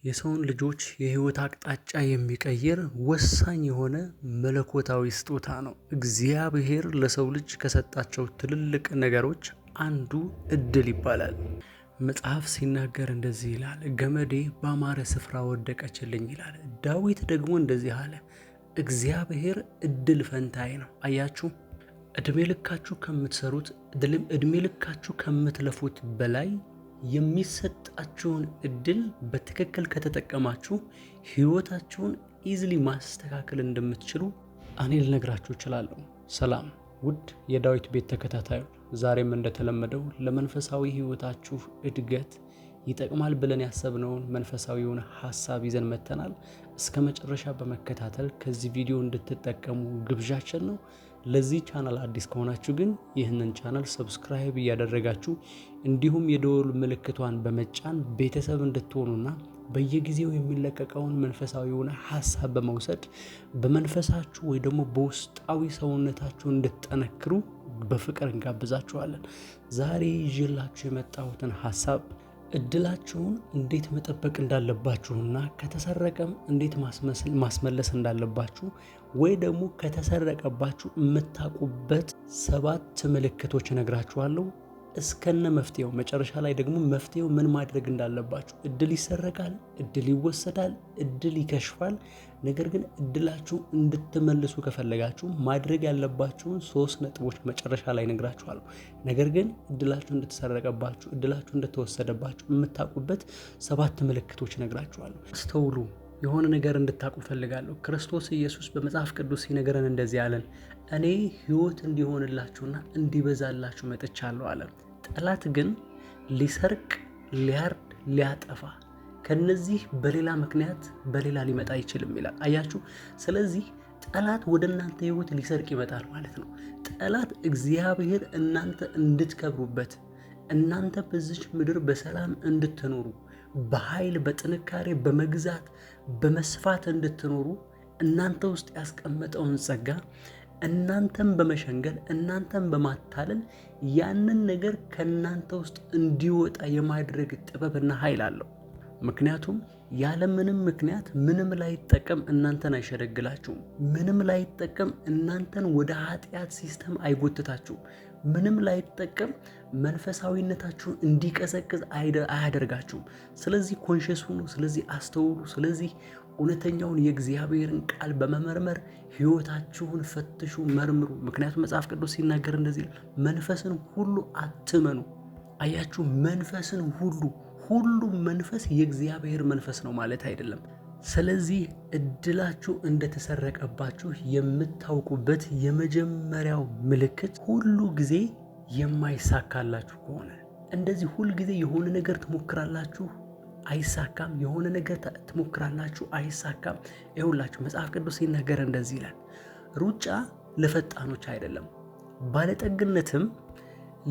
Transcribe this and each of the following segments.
የሰውን ልጆች የህይወት አቅጣጫ የሚቀይር ወሳኝ የሆነ መለኮታዊ ስጦታ ነው። እግዚአብሔር ለሰው ልጅ ከሰጣቸው ትልልቅ ነገሮች አንዱ እድል ይባላል። መጽሐፍ ሲናገር እንደዚህ ይላል፣ ገመዴ ባማረ ስፍራ ወደቀችልኝ ይላል። ዳዊት ደግሞ እንደዚህ አለ፣ እግዚአብሔር እድል ፈንታዬ ነው። አያችሁ፣ እድሜ ልካችሁ ከምትሰሩት እድሜ ልካችሁ ከምትለፉት በላይ የሚሰጣችሁን እድል በትክክል ከተጠቀማችሁ ህይወታችሁን ኢዝሊ ማስተካከል እንደምትችሉ እኔ ልነግራችሁ እችላለሁ። ሰላም ውድ የዳዊት ቤት ተከታታዮች፣ ዛሬም እንደተለመደው ለመንፈሳዊ ህይወታችሁ እድገት ይጠቅማል ብለን ያሰብነውን መንፈሳዊውን ሐሳብ ይዘን መጥተናል። እስከ መጨረሻ በመከታተል ከዚህ ቪዲዮ እንድትጠቀሙ ግብዣችን ነው። ለዚህ ቻናል አዲስ ከሆናችሁ ግን ይህንን ቻናል ሰብስክራይብ እያደረጋችሁ እንዲሁም የደወል ምልክቷን በመጫን ቤተሰብ እንድትሆኑና በየጊዜው የሚለቀቀውን መንፈሳዊውን ሐሳብ በመውሰድ በመንፈሳችሁ ወይ ደግሞ በውስጣዊ ሰውነታችሁ እንድትጠነክሩ በፍቅር እንጋብዛችኋለን። ዛሬ ይዤላችሁ የመጣሁትን ሐሳብ እድላችሁን እንዴት መጠበቅ እንዳለባችሁና ከተሰረቀም እንዴት ማስመለስ እንዳለባችሁ ወይ ደግሞ ከተሰረቀባችሁ የምታውቁበት 7 ምልክቶች እነግራችኋለሁ። እስከነ መፍትሄው መጨረሻ ላይ ደግሞ መፍትሄው ምን ማድረግ እንዳለባችሁ። እድል ይሰረቃል፣ እድል ይወሰዳል፣ እድል ይከሽፋል። ነገር ግን እድላችሁ እንድትመልሱ ከፈለጋችሁ ማድረግ ያለባችሁን 3 ነጥቦች መጨረሻ ላይ እነግራችኋለሁ። ነገር ግን እድላችሁ እንደተሰረቀባችሁ፣ እድላችሁ እንደተወሰደባችሁ የምታውቁበት 7 ምልክቶች እነግራችኋለሁ። አስተውሉ። የሆነ ነገር እንድታውቁ ፈልጋለሁ። ክርስቶስ ኢየሱስ በመጽሐፍ ቅዱስ ሲነገረን እንደዚህ አለን፣ እኔ ሕይወት እንዲሆንላችሁና እንዲበዛላችሁ መጥቻለሁ አለ። ጠላት ግን ሊሰርቅ፣ ሊያርድ፣ ሊያጠፋ ከነዚህ በሌላ ምክንያት በሌላ ሊመጣ አይችልም ይላል። አያችሁ። ስለዚህ ጠላት ወደ እናንተ ሕይወት ሊሰርቅ ይመጣል ማለት ነው። ጠላት እግዚአብሔር እናንተ እንድትከብሩበት፣ እናንተ በዚች ምድር በሰላም እንድትኖሩ፣ በኃይል በጥንካሬ በመግዛት በመስፋት እንድትኖሩ እናንተ ውስጥ ያስቀመጠውን ጸጋ እናንተን በመሸንገል እናንተን በማታለል ያንን ነገር ከእናንተ ውስጥ እንዲወጣ የማድረግ ጥበብና ኃይል አለው። ምክንያቱም ያለምንም ምክንያት ምንም ላይጠቀም እናንተን አይሸነግላችሁም። ምንም ላይጠቀም እናንተን ወደ ኃጢአት ሲስተም አይጎትታችሁም። ምንም ላይጠቀም መንፈሳዊነታችሁን እንዲቀዘቅዝ አያደርጋችሁም። ስለዚህ ኮንሽስ ሁኑ። ስለዚህ አስተውሉ። ስለዚህ እውነተኛውን የእግዚአብሔርን ቃል በመመርመር ህይወታችሁን ፈትሹ፣ መርምሩ። ምክንያቱም መጽሐፍ ቅዱስ ሲናገር እንደዚህ መንፈስን ሁሉ አትመኑ። አያችሁ፣ መንፈስን ሁሉም መንፈስ የእግዚአብሔር መንፈስ ነው ማለት አይደለም። ስለዚህ እድላችሁ እንደተሰረቀባችሁ የምታውቁበት የመጀመሪያው ምልክት ሁሉ ጊዜ የማይሳካላችሁ ከሆነ፣ እንደዚህ ሁል ጊዜ የሆነ ነገር ትሞክራላችሁ አይሳካም፣ የሆነ ነገር ትሞክራላችሁ አይሳካም። ይኸውላችሁ መጽሐፍ ቅዱስ ሲናገር እንደዚህ ይላል፣ ሩጫ ለፈጣኖች አይደለም፣ ባለጠግነትም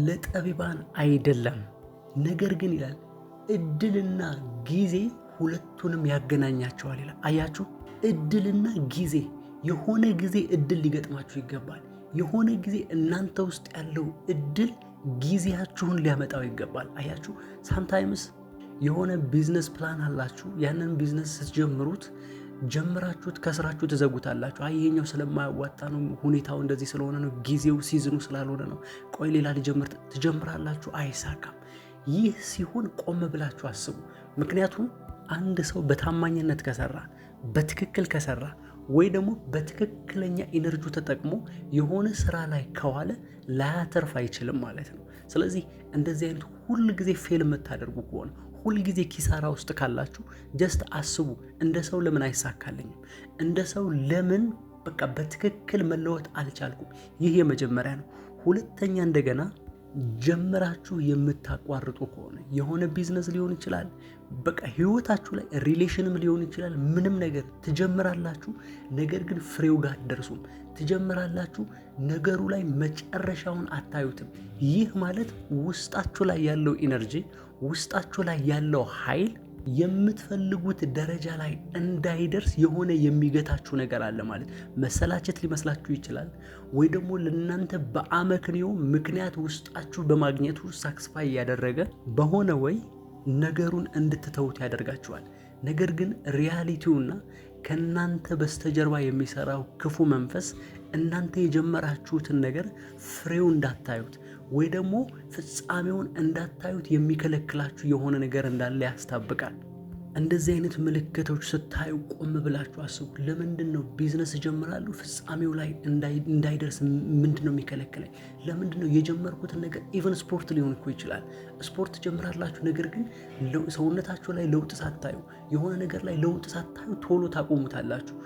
ለጠቢባን አይደለም፣ ነገር ግን ይላል እድልና ጊዜ ሁለቱንም ያገናኛቸዋል ይላል። አያችሁ፣ እድልና ጊዜ። የሆነ ጊዜ እድል ሊገጥማችሁ ይገባል። የሆነ ጊዜ እናንተ ውስጥ ያለው እድል ጊዜያችሁን ሊያመጣው ይገባል። አያችሁ፣ ሳምታይምስ የሆነ ቢዝነስ ፕላን አላችሁ። ያንን ቢዝነስ ስትጀምሩት ጀምራችሁት ከስራችሁ ትዘጉታላችሁ። ይሄኛው ስለማያዋጣ ነው፣ ሁኔታው እንደዚህ ስለሆነ ነው፣ ጊዜው ሲዝኑ ስላልሆነ ነው፣ ቆይ ሌላ ልጀምር ትጀምራላችሁ፣ አይሳካም። ይህ ሲሆን ቆም ብላችሁ አስቡ። ምክንያቱም አንድ ሰው በታማኝነት ከሰራ፣ በትክክል ከሰራ ወይ ደግሞ በትክክለኛ ኢነርጂ ተጠቅሞ የሆነ ስራ ላይ ከዋለ ላያተርፍ አይችልም ማለት ነው። ስለዚህ እንደዚህ አይነት ሁል ጊዜ ፌል የምታደርጉ ከሆነ፣ ሁል ጊዜ ኪሳራ ውስጥ ካላችሁ ጀስት አስቡ፣ እንደ ሰው ለምን አይሳካልኝም? እንደ ሰው ለምን በቃ በትክክል መለወጥ አልቻልኩም? ይህ የመጀመሪያ ነው። ሁለተኛ እንደገና ጀምራችሁ የምታቋርጡ ከሆነ የሆነ ቢዝነስ ሊሆን ይችላል፣ በቃ ህይወታችሁ ላይ ሪሌሽንም ሊሆን ይችላል። ምንም ነገር ትጀምራላችሁ፣ ነገር ግን ፍሬው ጋር አትደርሱም። ትጀምራላችሁ፣ ነገሩ ላይ መጨረሻውን አታዩትም። ይህ ማለት ውስጣችሁ ላይ ያለው ኢነርጂ፣ ውስጣችሁ ላይ ያለው ኃይል የምትፈልጉት ደረጃ ላይ እንዳይደርስ የሆነ የሚገታችሁ ነገር አለ ማለት። መሰላቸት ሊመስላችሁ ይችላል፣ ወይ ደግሞ ለእናንተ በአመክንዮ ምክንያት ውስጣችሁ በማግኘቱ ሳክስፋይ ያደረገ በሆነ ወይ ነገሩን እንድትተውት ያደርጋችኋል። ነገር ግን ሪያሊቲውና ከናንተ በስተጀርባ የሚሰራው ክፉ መንፈስ እናንተ የጀመራችሁትን ነገር ፍሬው እንዳታዩት ወይ ደግሞ ፍጻሜውን እንዳታዩት የሚከለክላችሁ የሆነ ነገር እንዳለ ያስታብቃል። እንደዚህ አይነት ምልክቶች ስታዩ ቆም ብላችሁ አስቡ። ለምንድነው ቢዝነስ እጀምራለሁ ፍጻሜው ላይ እንዳይደርስ ምንድነው የሚከለክለኝ? ለምንድነው የጀመርኩትን ነገር ኢቨን ስፖርት ሊሆን እኮ ይችላል። ስፖርት ጀምራላችሁ፣ ነገር ግን ሰውነታችሁ ላይ ለውጥ ሳታዩ የሆነ ነገር ላይ ለውጥ ሳታዩ ቶሎ ታቆሙታላችሁ።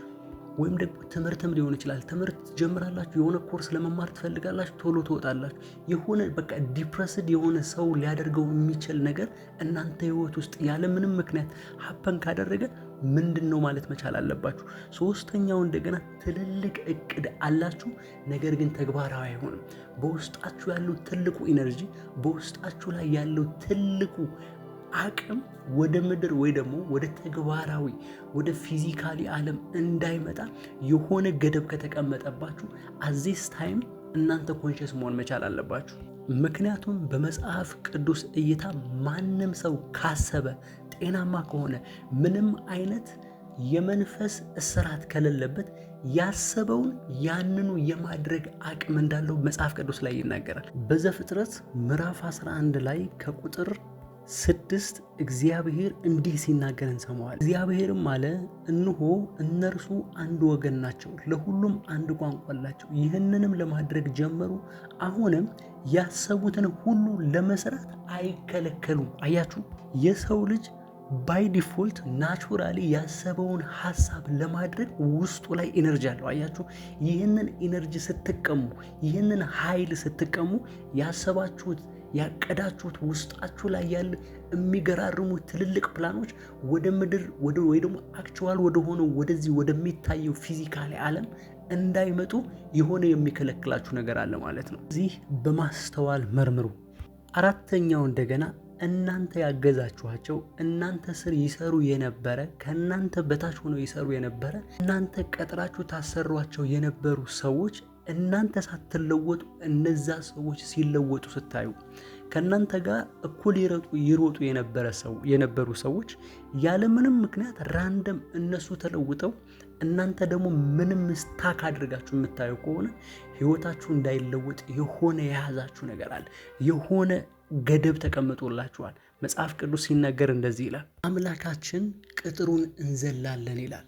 ወይም ደግሞ ትምህርትም ሊሆን ይችላል። ትምህርት ጀምራላችሁ፣ የሆነ ኮርስ ለመማር ትፈልጋላችሁ፣ ቶሎ ትወጣላችሁ። የሆነ በቃ ዲፕረስድ የሆነ ሰው ሊያደርገው የሚችል ነገር እናንተ ህይወት ውስጥ ያለ ምንም ምክንያት ሀፐን ካደረገ ምንድነው ማለት መቻል አለባችሁ። ሶስተኛው እንደገና ትልልቅ እቅድ አላችሁ፣ ነገር ግን ተግባራዊ አይሆንም። በውስጣችሁ ያለው ትልቁ ኢነርጂ፣ በውስጣችሁ ላይ ያለው ትልቁ አቅም ወደ ምድር ወይ ደግሞ ወደ ተግባራዊ ወደ ፊዚካሊ ዓለም እንዳይመጣ የሆነ ገደብ ከተቀመጠባችሁ አዚስ ታይም እናንተ ኮንሽስ መሆን መቻል አለባችሁ። ምክንያቱም በመጽሐፍ ቅዱስ እይታ ማንም ሰው ካሰበ ጤናማ ከሆነ ምንም አይነት የመንፈስ እስራት ከሌለበት ያሰበውን ያንኑ የማድረግ አቅም እንዳለው መጽሐፍ ቅዱስ ላይ ይናገራል። በዘፍጥረት ምዕራፍ 11 ላይ ከቁጥር 6 እግዚአብሔር እንዲህ ሲናገር እንሰማዋለን። እግዚአብሔርም አለ፣ እነሆ እነርሱ አንድ ወገን ናቸው፣ ለሁሉም አንድ ቋንቋ አላቸው። ይህንንም ለማድረግ ጀመሩ፣ አሁንም ያሰቡትን ሁሉ ለመስራት አይከለከሉም። አያችሁ፣ የሰው ልጅ ባይ ዲፎልት ናቹራሊ ያሰበውን ሐሳብ ለማድረግ ውስጡ ላይ ኢነርጂ አለው። አያችሁ፣ ይህንን ኢነርጂ ስትቀሙ፣ ይህንን ኃይል ስትቀሙ ያሰባችሁት ያቀዳችሁት ውስጣችሁ ላይ ያለ የሚገራርሙ ትልልቅ ፕላኖች ወደ ምድር ወይ ደግሞ አክቹዋል ወደ ሆነው ወደዚህ ወደሚታየው ፊዚካሊ ዓለም እንዳይመጡ የሆነ የሚከለክላችሁ ነገር አለ ማለት ነው። እዚህ በማስተዋል መርምሩ። አራተኛው እንደገና እናንተ ያገዛችኋቸው እናንተ ስር ይሰሩ የነበረ ከእናንተ በታች ሆነው ይሰሩ የነበረ እናንተ ቀጥራችሁ ታሰሯቸው የነበሩ ሰዎች እናንተ ሳትለወጡ እነዛ ሰዎች ሲለወጡ ስታዩ ከእናንተ ጋር እኩል ይሮጡ የነበሩ ሰዎች ያለምንም ምክንያት ራንደም እነሱ ተለውጠው እናንተ ደግሞ ምንም ስታክ አድርጋችሁ የምታዩ ከሆነ ህይወታችሁ እንዳይለወጥ የሆነ የያዛችሁ ነገር አለ። የሆነ ገደብ ተቀምጦላችኋል። መጽሐፍ ቅዱስ ሲናገር እንደዚህ ይላል፣ አምላካችን ቅጥሩን እንዘላለን ይላል።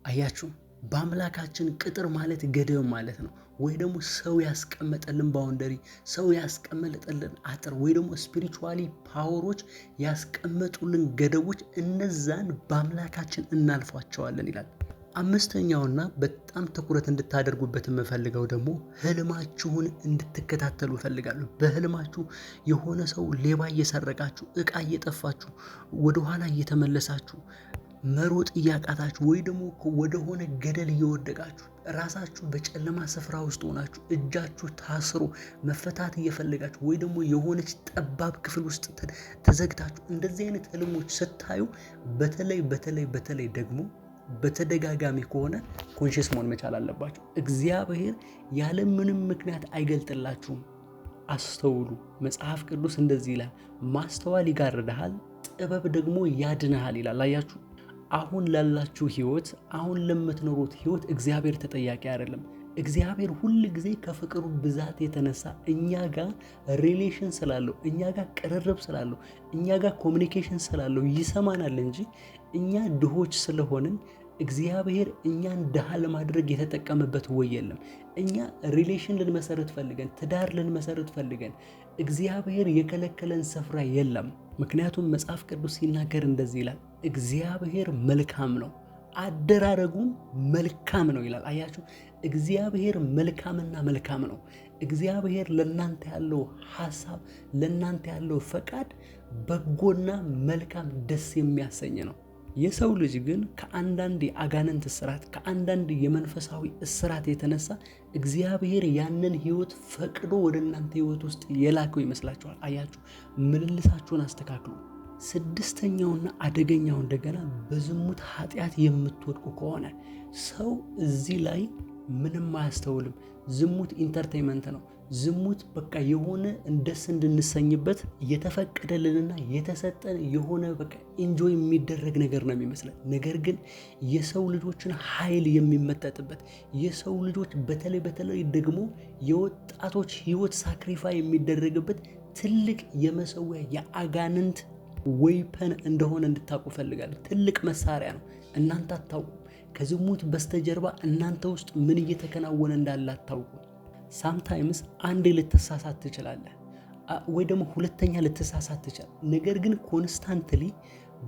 አያችሁ፣ በአምላካችን ቅጥር ማለት ገደብ ማለት ነው። ወይ ደግሞ ሰው ያስቀመጠልን ባውንደሪ፣ ሰው ያስቀመጠልን አጥር፣ ወይ ደግሞ ስፒሪቹዋሊ ፓወሮች ያስቀመጡልን ገደቦች፣ እነዛን በአምላካችን እናልፏቸዋለን ይላል። አምስተኛውና በጣም ትኩረት እንድታደርጉበት የምፈልገው ደግሞ ህልማችሁን እንድትከታተሉ እፈልጋለሁ። በህልማችሁ የሆነ ሰው ሌባ እየሰረቃችሁ፣ እቃ እየጠፋችሁ፣ ወደኋላ እየተመለሳችሁ፣ መሮጥ እያቃታችሁ፣ ወይ ደግሞ ወደሆነ ገደል እየወደቃችሁ፣ ራሳችሁ በጨለማ ስፍራ ውስጥ ሆናችሁ እጃችሁ ታስሮ መፈታት እየፈለጋችሁ፣ ወይ ደግሞ የሆነች ጠባብ ክፍል ውስጥ ተዘግታችሁ እንደዚህ አይነት ህልሞች ስታዩ በተለይ ደግሞ በተደጋጋሚ ከሆነ ኮንሽስ መሆን መቻል አለባችሁ። እግዚአብሔር ያለ ምንም ምክንያት አይገልጥላችሁም። አስተውሉ። መጽሐፍ ቅዱስ እንደዚህ ይላል፣ ማስተዋል ይጋርድሃል፣ ጥበብ ደግሞ ያድንሃል ይላል። አያችሁ፣ አሁን ላላችሁ ህይወት፣ አሁን ለምትኖሩት ህይወት እግዚአብሔር ተጠያቂ አይደለም። እግዚአብሔር ሁል ጊዜ ከፍቅሩ ብዛት የተነሳ እኛ ጋር ሪሌሽን ስላለው፣ እኛ ጋር ቅርርብ ስላለው፣ እኛ ጋር ኮሚኒኬሽን ስላለው ይሰማናል እንጂ እኛ ድሆች ስለሆንን እግዚአብሔር እኛን ድሃ ለማድረግ የተጠቀመበት ወይ የለም። እኛ ሪሌሽን ልንመሰርት ፈልገን፣ ትዳር ልንመሰርት ፈልገን እግዚአብሔር የከለከለን ስፍራ የለም። ምክንያቱም መጽሐፍ ቅዱስ ሲናገር እንደዚህ ይላል፣ እግዚአብሔር መልካም ነው፣ አደራረጉም መልካም ነው ይላል። አያችሁ፣ እግዚአብሔር መልካምና መልካም ነው። እግዚአብሔር ለእናንተ ያለው ሐሳብ፣ ለእናንተ ያለው ፈቃድ በጎና መልካም ደስ የሚያሰኝ ነው። የሰው ልጅ ግን ከአንዳንድ የአጋንንት እስራት፣ ከአንዳንድ የመንፈሳዊ እስራት የተነሳ እግዚአብሔር ያንን ህይወት ፈቅዶ ወደ እናንተ ህይወት ውስጥ የላከው ይመስላችኋል። አያችሁ፣ ምልልሳችሁን አስተካክሉ። ስድስተኛውና አደገኛው እንደገና በዝሙት ኃጢአት የምትወድቁ ከሆነ ሰው እዚህ ላይ ምንም አያስተውልም። ዝሙት ኢንተርቴይንመንት ነው። ዝሙት በቃ የሆነ ደስ እንድንሰኝበት የተፈቀደልንና የተሰጠን የሆነ በቃ ኢንጆይ የሚደረግ ነገር ነው የሚመስለን። ነገር ግን የሰው ልጆችን ኃይል የሚመጠጥበት የሰው ልጆች በተለይ ደግሞ የወጣቶች ህይወት ሳክሪፋይ የሚደረግበት ትልቅ የመሰዊያ የአጋንንት ዌፐን እንደሆነ እንድታውቁ ፈልጋለሁ። ትልቅ መሳሪያ ነው። እናንተ አታውቁ። ከዝሙት በስተጀርባ እናንተ ውስጥ ምን እየተከናወነ እንዳለ አታውቁ። ሳምታይምስ አንዴ ልትሳሳት ትችላለህ፣ ወይ ደግሞ ሁለተኛ ልትሳሳት ትችላለህ። ነገር ግን ኮንስታንትሊ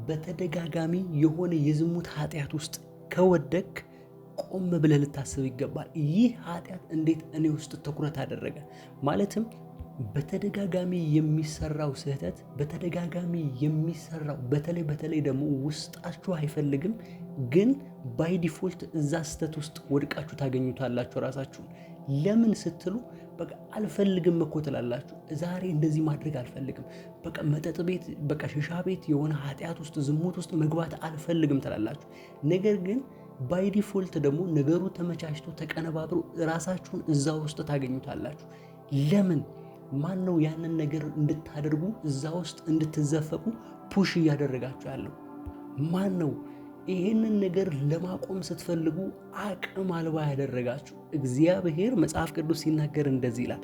በተደጋጋሚ የሆነ የዝሙት ኃጢአት ውስጥ ከወደቅ ቆም ብለህ ልታስብ ይገባል። ይህ ኃጢአት እንዴት እኔ ውስጥ ትኩረት አደረገ? ማለትም በተደጋጋሚ የሚሰራው ስህተት በተደጋጋሚ የሚሰራው በተለይ ደግሞ ውስጣችሁ አይፈልግም፣ ግን ባይ ዲፎልት እዛ ስህተት ውስጥ ወድቃችሁ ታገኙታላችሁ ራሳችሁን። ለምን ስትሉ በቃ አልፈልግም እኮ ትላላችሁ። ዛሬ እንደዚህ ማድረግ አልፈልግም፣ በቃ መጠጥ ቤት፣ በቃ ሽሻ ቤት፣ የሆነ ኃጢአት ውስጥ ዝሙት ውስጥ መግባት አልፈልግም ትላላችሁ። ነገር ግን ባይ ዲፎልት ደግሞ ነገሩ ተመቻችቶ ተቀነባብሮ ራሳችሁን እዛ ውስጥ ታገኙታላችሁ። ለምን? ማን ነው ያንን ነገር እንድታደርጉ እዛ ውስጥ እንድትዘፈቁ ፑሽ እያደረጋችሁ ያለው? ማን ነው ይህንን ነገር ለማቆም ስትፈልጉ አቅም አልባ ያደረጋችሁ? እግዚአብሔር መጽሐፍ ቅዱስ ሲናገር እንደዚህ ይላል፣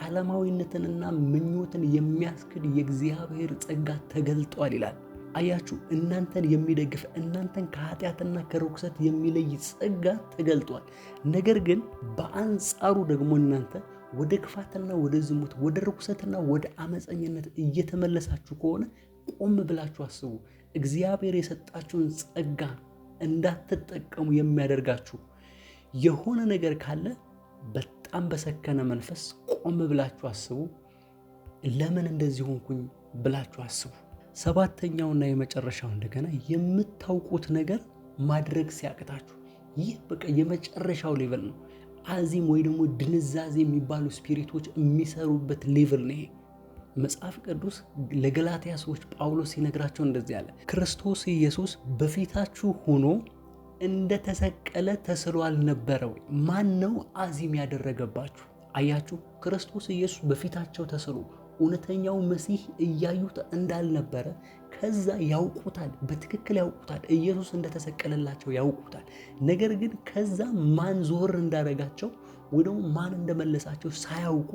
ዓለማዊነትንና ምኞትን የሚያስክድ የእግዚአብሔር ጸጋ ተገልጧል ይላል። አያችሁ፣ እናንተን የሚደግፍ እናንተን ከኃጢአትና ከርኩሰት የሚለይ ጸጋ ተገልጧል። ነገር ግን በአንጻሩ ደግሞ እናንተ ወደ ክፋትና ወደ ዝሙት፣ ወደ ርኩሰትና ወደ አመፀኝነት እየተመለሳችሁ ከሆነ ቆም ብላችሁ አስቡ። እግዚአብሔር የሰጣችሁን ጸጋ እንዳትጠቀሙ የሚያደርጋችሁ የሆነ ነገር ካለ በጣም በሰከነ መንፈስ ቆም ብላችሁ አስቡ። ለምን እንደዚህ ሆንኩኝ ብላችሁ አስቡ። ሰባተኛውና የመጨረሻው እንደገና የምታውቁት ነገር ማድረግ ሲያቅታችሁ፣ ይህ በቃ የመጨረሻው ሌቭል ነው። አዚም ወይ ደግሞ ድንዛዜ የሚባሉ ስፒሪቶች የሚሰሩበት ሌቭል ነው ይሄ። መጽሐፍ ቅዱስ ለገላትያ ሰዎች ጳውሎስ ሲነግራቸው እንደዚህ አለ፣ ክርስቶስ ኢየሱስ በፊታችሁ ሆኖ እንደተሰቀለ ተስሎ አልነበረ ወይ? ማን ነው አዚም ያደረገባችሁ? አያችሁ፣ ክርስቶስ ኢየሱስ በፊታቸው ተስሎ እውነተኛው መሲህ እያዩት እንዳልነበረ ከዛ ያውቁታል፣ በትክክል ያውቁታል። ኢየሱስ እንደተሰቀለላቸው ያውቁታል። ነገር ግን ከዛ ማን ዞር እንዳረጋቸው ወይ ደግሞ ማን እንደመለሳቸው ሳያውቁ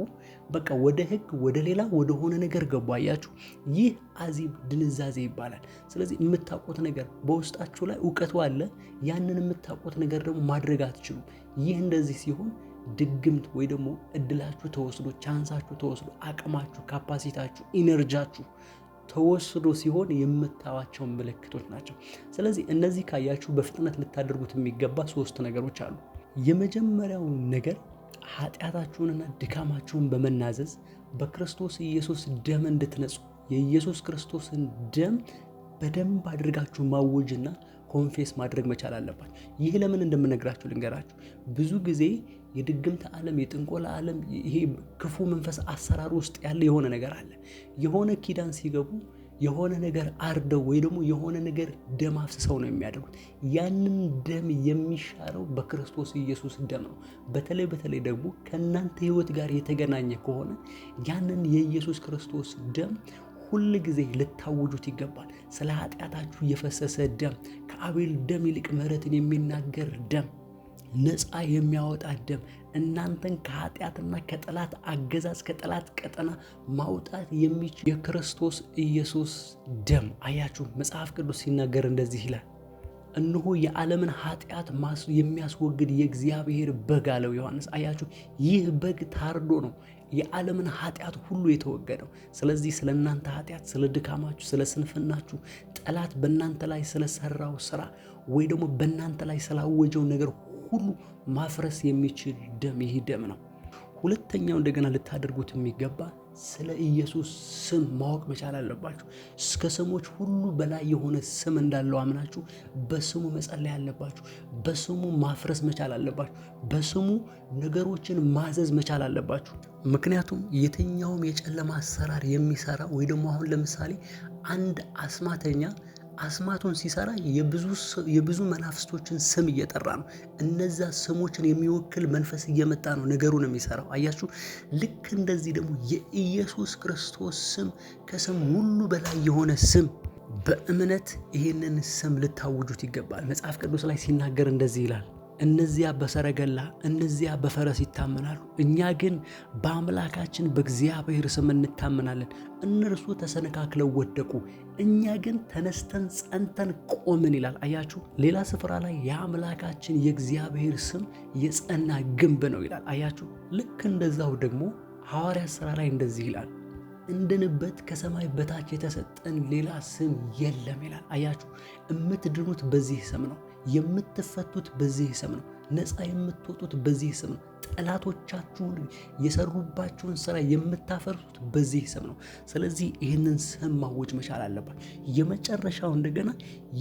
በቃ ወደ ሕግ ወደ ሌላ ወደ ሆነ ነገር ገቡ። አያችሁ፣ ይህ አዚም ድንዛዜ ይባላል። ስለዚህ የምታውቁት ነገር በውስጣችሁ ላይ እውቀቱ አለ፣ ያንን የምታውቁት ነገር ደግሞ ማድረግ አትችሉም። ይህ እንደዚህ ሲሆን ድግምት ወይ ደግሞ እድላችሁ ተወስዶ፣ ቻንሳችሁ ተወስዶ፣ አቅማችሁ፣ ካፓሲታችሁ፣ ኢነርጃችሁ ተወስዶ ሲሆን የምታዋቸው ምልክቶች ናቸው። ስለዚህ እነዚህ ካያችሁ በፍጥነት ልታደርጉት የሚገባ 3 ነገሮች አሉ። የመጀመሪያው ነገር ኃጢአታችሁንና ድካማችሁን በመናዘዝ በክርስቶስ ኢየሱስ ደም እንድትነጹ የኢየሱስ ክርስቶስን ደም በደንብ አድርጋችሁ ማወጅና ኮንፌስ ማድረግ መቻል አለባችሁ። ይህ ለምን እንደምነግራችሁ ልንገራችሁ። ብዙ ጊዜ የድግምት ዓለም፣ የጥንቆላ ዓለም፣ ይሄ ክፉ መንፈስ አሰራር ውስጥ ያለ የሆነ ነገር አለ። የሆነ ኪዳን ሲገቡ የሆነ ነገር አርደው ወይ ደግሞ የሆነ ነገር ደም አፍስሰው ነው የሚያደርጉት። ያንን ደም የሚሻረው በክርስቶስ ኢየሱስ ደም ነው። በተለይ ደግሞ ከእናንተ ሕይወት ጋር የተገናኘ ከሆነ ያንን የኢየሱስ ክርስቶስ ደም ሁል ጊዜ ልታውጁት ይገባል። ስለ ኃጢአታችሁ የፈሰሰ ደም፣ ከአቤል ደም ይልቅ ምሕረትን የሚናገር ደም፣ ነፃ የሚያወጣ ደም፣ እናንተን ከኃጢአትና ከጠላት አገዛዝ ከጠላት ቀጠና ማውጣት የሚችል የክርስቶስ ኢየሱስ ደም። አያችሁ፣ መጽሐፍ ቅዱስ ሲናገር እንደዚህ ይላል፣ እነሆ የዓለምን ኃጢአት የሚያስወግድ የእግዚአብሔር በግ አለው ዮሐንስ። አያችሁ፣ ይህ በግ ታርዶ ነው የዓለምን ኃጢአት ሁሉ የተወገደው። ስለዚህ ስለ እናንተ ኃጢአት፣ ስለ ድካማችሁ፣ ስለ ስንፍናችሁ፣ ጠላት በእናንተ ላይ ስለሰራው ስራ ወይ ደግሞ በእናንተ ላይ ስላወጀው ነገር ሁሉ ማፍረስ የሚችል ደም ይህ ደም ነው። ሁለተኛው እንደገና ልታደርጉት የሚገባ ስለ ኢየሱስ ስም ማወቅ መቻል አለባችሁ። እስከ ስሞች ሁሉ በላይ የሆነ ስም እንዳለው አምናችሁ በስሙ መጸለይ አለባችሁ። በስሙ ማፍረስ መቻል አለባችሁ። በስሙ ነገሮችን ማዘዝ መቻል አለባችሁ። ምክንያቱም የትኛውም የጨለማ አሰራር የሚሰራ ወይ ደግሞ አሁን ለምሳሌ አንድ አስማተኛ አስማቱን ሲሰራ የብዙ መናፍስቶችን ስም እየጠራ ነው። እነዛ ስሞችን የሚወክል መንፈስ እየመጣ ነው ነገሩን የሚሰራው። አያችሁ። ልክ እንደዚህ ደግሞ የኢየሱስ ክርስቶስ ስም ከስም ሁሉ በላይ የሆነ ስም፣ በእምነት ይህንን ስም ልታውጁት ይገባል። መጽሐፍ ቅዱስ ላይ ሲናገር እንደዚህ ይላል፣ እነዚያ በሰረገላ እነዚያ በፈረስ ይታመናሉ፣ እኛ ግን በአምላካችን በእግዚአብሔር ስም እንታመናለን። እነርሱ ተሰነካክለው ወደቁ፣ እኛ ግን ተነስተን ጸንተን ቆምን ይላል። አያችሁ። ሌላ ስፍራ ላይ የአምላካችን የእግዚአብሔር ስም የጸና ግንብ ነው ይላል። አያችሁ። ልክ እንደዛው ደግሞ ሐዋርያት ሥራ ላይ እንደዚህ ይላል፣ እንድንበት ከሰማይ በታች የተሰጠን ሌላ ስም የለም ይላል። አያችሁ። የምትድኑት በዚህ ስም ነው። የምትፈቱት በዚህ ስም ነው። ነፃ የምትወጡት በዚህ ስም ነው። ጠላቶቻችሁን የሰሩባችሁን ስራ የምታፈርሱት በዚህ ስም ነው። ስለዚህ ይህንን ስም ማወጅ መቻል አለባችሁ። የመጨረሻው እንደገና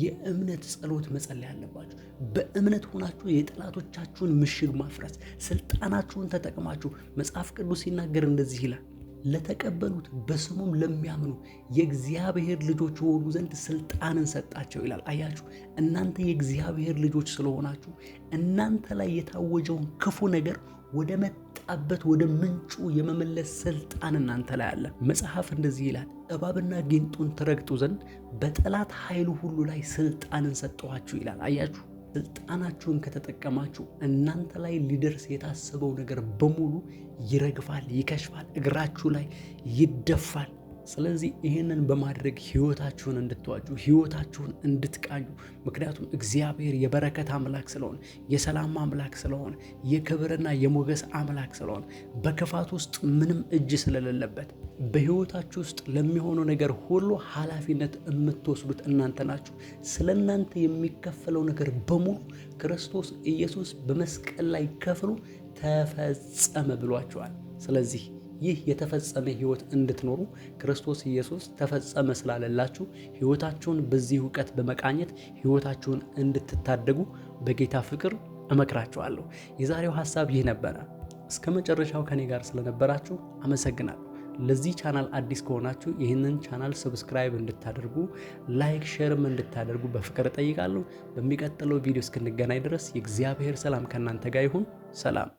የእምነት ጸሎት መጸለይ አለባችሁ። በእምነት ሆናችሁ የጠላቶቻችሁን ምሽግ ማፍረስ፣ ስልጣናችሁን ተጠቅማችሁ መጽሐፍ ቅዱስ ሲናገር እንደዚህ ይላል፣ ለተቀበሉት በስሙም ለሚያምኑ የእግዚአብሔር ልጆች የሆኑ ዘንድ ስልጣንን ሰጣቸው ይላል። አያችሁ። እናንተ የእግዚአብሔር ልጆች ስለሆናችሁ እናንተ ላይ የታወጀውን ክፉ ነገር ወደ መጣበት ወደ ምንጩ የመመለስ ስልጣን እናንተ ላይ አለ። መጽሐፍ እንደዚህ ይላል፣ እባብና ጊንጡን ትረግጡ ዘንድ በጠላት ኃይሉ ሁሉ ላይ ስልጣንን ሰጠኋችሁ ይላል። አያችሁ። ስልጣናችሁን ከተጠቀማችሁ እናንተ ላይ ሊደርስ የታሰበው ነገር በሙሉ ይረግፋል፣ ይከሽፋል፣ እግራችሁ ላይ ይደፋል። ስለዚህ ይህንን በማድረግ ህይወታችሁን እንድትዋጁ፣ ህይወታችሁን እንድትቃኙ፣ ምክንያቱም እግዚአብሔር የበረከት አምላክ ስለሆነ፣ የሰላም አምላክ ስለሆነ፣ የክብርና የሞገስ አምላክ ስለሆነ፣ በክፋት ውስጥ ምንም እጅ ስለሌለበት በህይወታችሁ ውስጥ ለሚሆነው ነገር ሁሉ ኃላፊነት የምትወስዱት እናንተ ናችሁ። ስለ እናንተ የሚከፈለው ነገር በሙሉ ክርስቶስ ኢየሱስ በመስቀል ላይ ከፍሎ ተፈጸመ ብሏቸዋል። ስለዚህ ይህ የተፈጸመ ህይወት እንድትኖሩ ክርስቶስ ኢየሱስ ተፈጸመ ስላለላችሁ ህይወታችሁን በዚህ ዕውቀት በመቃኘት ህይወታችሁን እንድትታደጉ በጌታ ፍቅር እመክራችኋለሁ። የዛሬው ሐሳብ ይህ ነበረ። እስከ መጨረሻው ከኔ ጋር ስለነበራችሁ አመሰግናለሁ። ለዚህ ቻናል አዲስ ከሆናችሁ ይህንን ቻናል ሰብስክራይብ እንድታደርጉ፣ ላይክ፣ ሼርም እንድታደርጉ በፍቅር እጠይቃለሁ። በሚቀጥለው ቪዲዮ እስክንገናኝ ድረስ የእግዚአብሔር ሰላም ከእናንተ ጋር ይሁን። ሰላም።